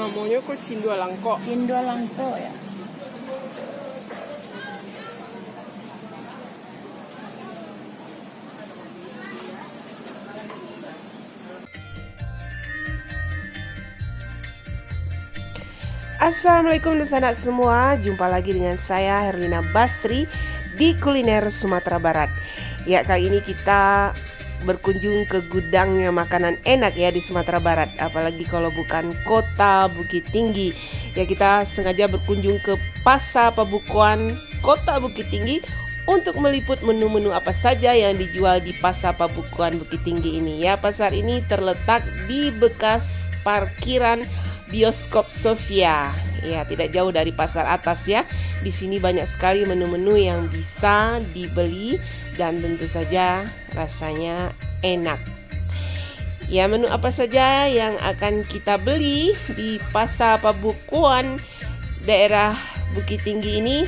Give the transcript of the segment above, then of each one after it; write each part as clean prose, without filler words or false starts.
Namanya kok Cindua Langko. Cindua Langko ya. Assalamualaikum sanak semua, jumpa lagi dengan saya Herlina Basri di Kuliner Sumatera Barat. Ya, kali ini kita berkunjung ke gudangnya makanan enak ya di Sumatera Barat. Apalagi kalau bukan kota Bukit Tinggi. Ya, kita sengaja berkunjung ke Pasar Pabukuan Kota Bukit Tinggi untuk meliput menu-menu apa saja yang dijual di Pasar Pabukuan Bukit Tinggi ini. Ya, pasar ini terletak di bekas parkiran Bioskop Sofia. Ya, tidak jauh dari pasar atas ya. Di sini banyak sekali menu-menu yang bisa dibeli dan tentu saja rasanya enak. Ya, menu apa saja yang akan kita beli di Pasar Pabukuan daerah Bukit Tinggi ini?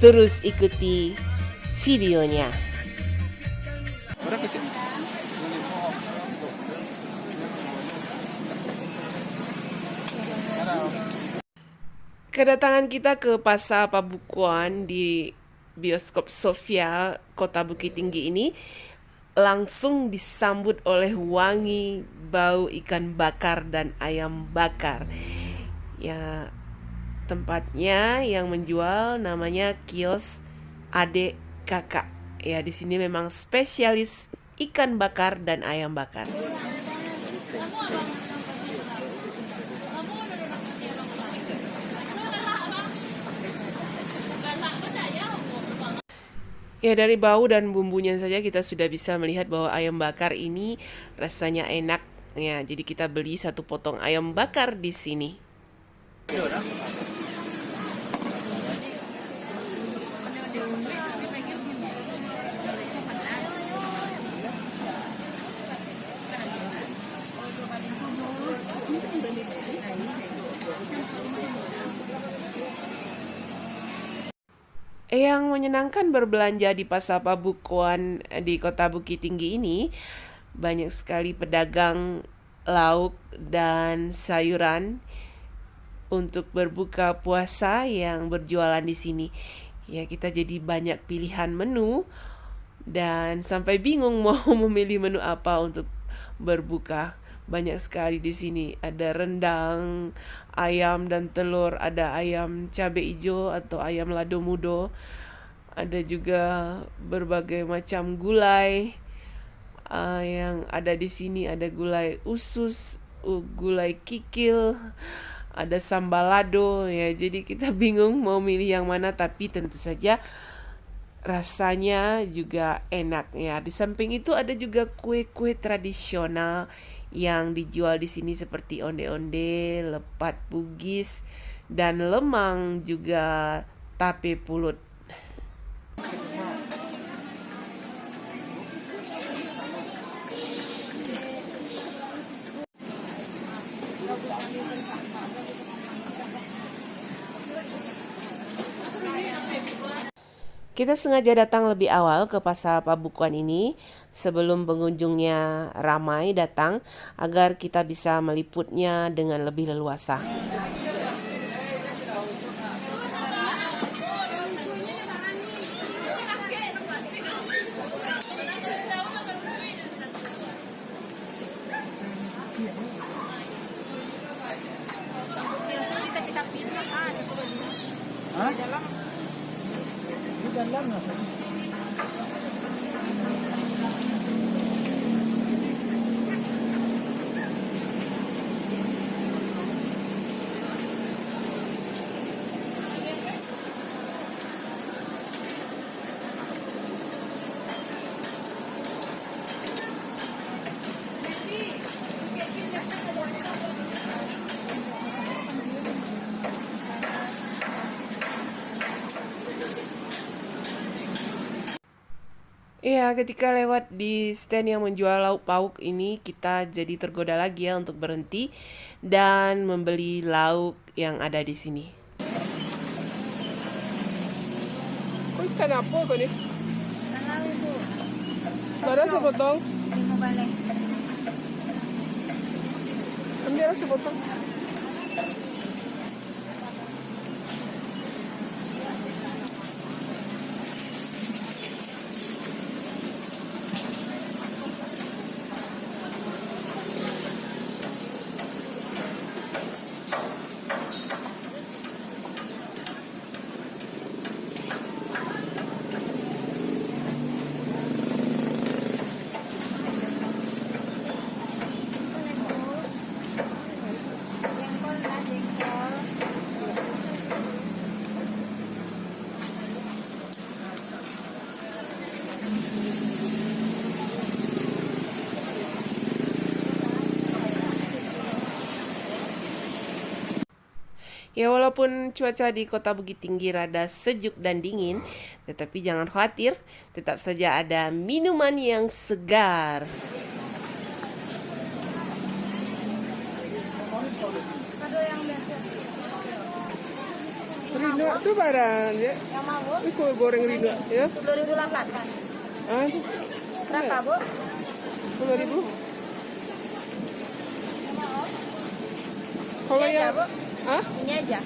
Terus ikuti videonya. Kedatangan kita ke Pasar Pabukuan di Bioskop Sofia, Kota Bukit Tinggi ini langsung disambut oleh wangi bau ikan bakar dan ayam bakar. Ya, tempatnya yang menjual namanya kios Adek Kakak. Ya, di sini memang spesialis ikan bakar dan ayam bakar. Ya, dari bau dan bumbunya saja kita sudah bisa melihat bahwa ayam bakar ini rasanya enak. Ya, jadi kita beli satu potong ayam bakar di sini. Yang menyenangkan berbelanja di Pasar Pabukuan di Kota Bukit Tinggi ini, banyak sekali pedagang lauk dan sayuran untuk berbuka puasa yang berjualan di sini. Ya, kita jadi banyak pilihan menu dan sampai bingung mau memilih menu apa untuk berbuka. Banyak sekali di sini. Ada rendang, ayam dan telur, ada ayam cabai hijau atau ayam lado mudo. Ada juga berbagai macam gulai yang ada di sini. Ada gulai usus, gulai kikil, ada sambal lado ya. Jadi kita bingung mau milih yang mana, tapi tentu saja rasanya juga enak ya. Di samping itu ada juga kue-kue tradisional yang dijual di sini seperti onde-onde, lepat bugis, dan lemang juga tape pulut. Kita sengaja datang lebih awal ke Pasar Pabukuan ini sebelum pengunjungnya ramai datang agar kita bisa meliputnya dengan lebih leluasa. Ya, ketika lewat di stand yang menjual lauk pauk ini, kita jadi tergoda lagi ya untuk berhenti dan membeli lauk yang ada di sini. Kok ikan apa kok nih? Tahu Bu. Berapa sepotong? 5 balai. Ambil sepotong. Ya walaupun cuaca di Kota Bukit Tinggi rada sejuk dan dingin, tetapi jangan khawatir, tetap saja ada minuman yang segar. Rinua tuh barang ya. Yang mau Bu? Ini kue goreng rinua ya. 10.008. Ah, itu Berapa Bu? 10.000. Kalau Ini aja yang Bu. ah, Ini aja.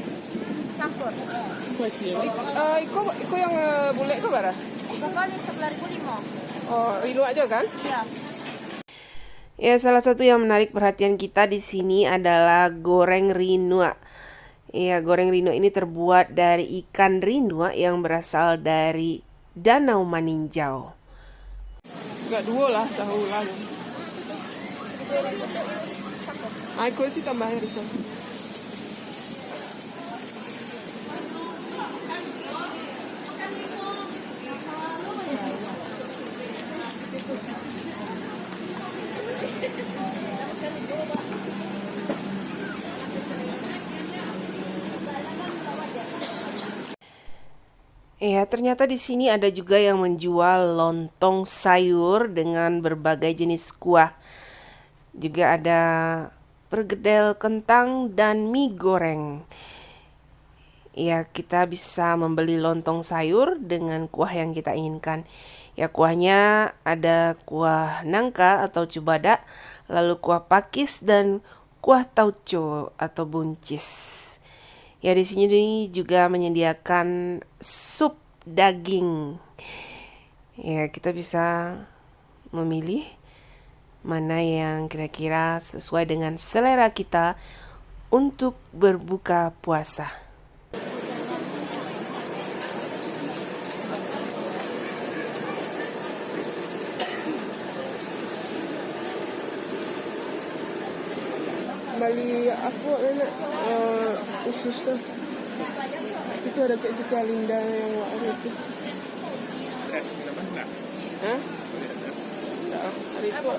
Campur. Iko yang bule itu berapa? Itu kan 11.005. Oh, rinua aja kan? Iya. Ya, salah satu yang menarik perhatian kita di sini adalah goreng rinua. Ya, goreng rinua ini terbuat dari ikan rinua yang berasal dari Danau Maninjau. Enggak dua lah tahu lah. Iko sih tambahin di sana. Ya, ternyata di sini ada juga yang menjual lontong sayur dengan berbagai jenis kuah. Juga ada pergedel kentang dan mie goreng. Ya, kita bisa membeli lontong sayur dengan kuah yang kita inginkan. Ya, kuahnya ada kuah nangka atau cubada, lalu kuah pakis dan kuah tauco atau buncis. Ya, di sini juga menyediakan sup daging. Ya, kita bisa memilih mana yang kira-kira sesuai dengan selera kita untuk berbuka puasa. Bali aku nak usus tuh. Itu ada kayak si Kalinda yang waktu itu. Hah? Enggak, hari itu kok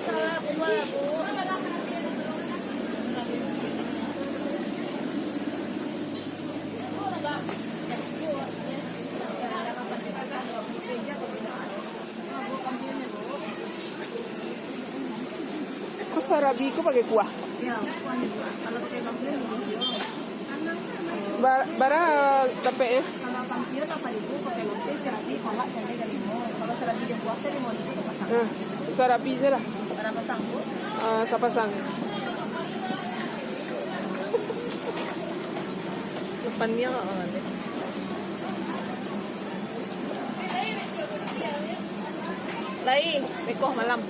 sarabi kok pakai kuah? Iya, kuahnya Bu. Kalau pakai kampiun Bara tapenya? kalau kampiun 8.000 pakai lote serabi kolak cabai dan limon. Kalau serabi dan buah saya limon itu sepasang. Sarabi aja lah. Berapa pasang Bu? Sapasang. Depannya nanti. Lain, bekoh malam.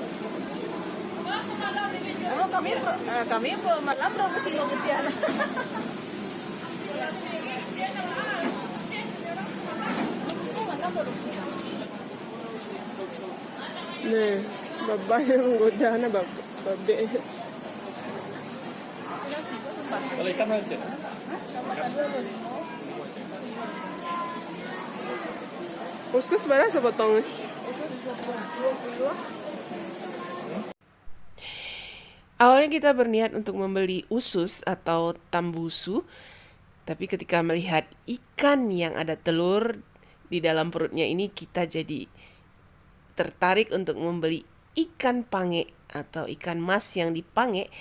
Oh, kami malam berapa sih putihan? Malam produksi. Nih, babah yang menggoda na babe. Kalau ikan aja. Usus berapa sepotong? Awalnya kita berniat untuk membeli usus atau tambusu, tapi ketika melihat ikan yang ada telur di dalam perutnya ini, kita jadi tertarik untuk membeli ikan pange atau ikan mas yang dipange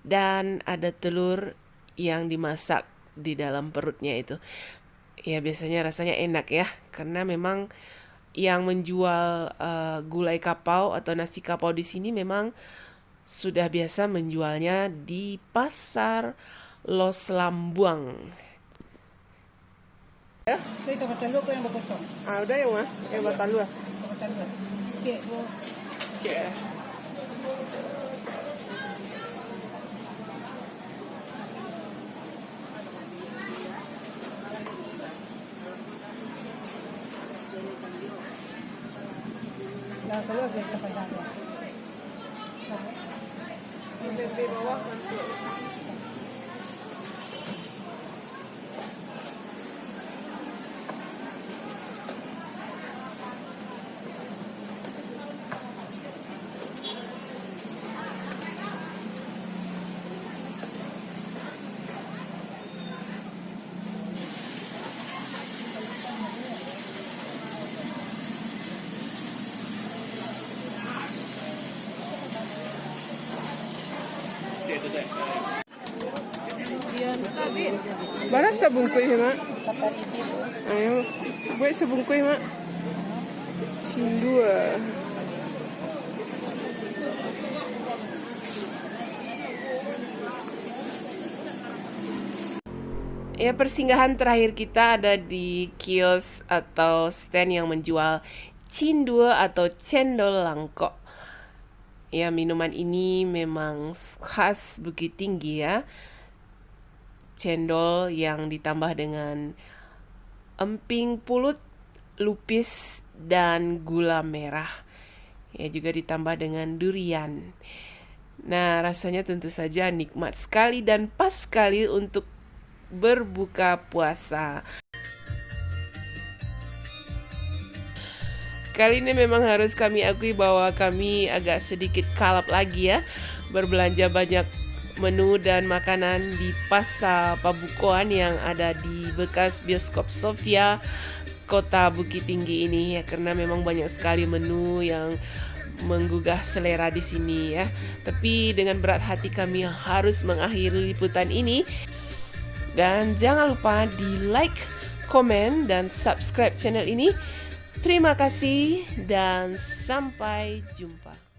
dan ada telur yang dimasak di dalam perutnya itu. Ya, biasanya rasanya enak ya, karena memang yang menjual gulai kapau atau nasi kapau di sini memang sudah biasa menjualnya di pasar Los Lambuang. Ya? Itu betul ko yang berpotong. Udah yang mah, yang batalu ah. Betul. Oke, Bu. Cek. Nah, kalau saya capai dah. Di bawah. Baras sabungkus ya, Mak? Ayo, buat sabungkus, Mak. Cindua. Ya, persinggahan terakhir kita ada di kios atau stand yang menjual cindua atau cendol langko. Ya, minuman ini memang khas Bukit Tinggi ya. Cendol yang ditambah dengan emping pulut, lupis, dan gula merah. Ya, juga ditambah dengan durian. Nah, rasanya tentu saja nikmat sekali dan pas sekali untuk berbuka puasa. Kali ini memang harus kami akui bahwa kami agak sedikit kalap lagi ya, berbelanja banyak menu dan makanan di Pasar Pabukoan yang ada di bekas bioskop Sofia, Kota Bukit Tinggi ini ya, karena memang banyak sekali menu yang menggugah selera di sini ya. Tapi dengan berat hati kami harus mengakhiri liputan ini. Dan jangan lupa di like, komen, dan subscribe channel ini. Terima kasih dan sampai jumpa.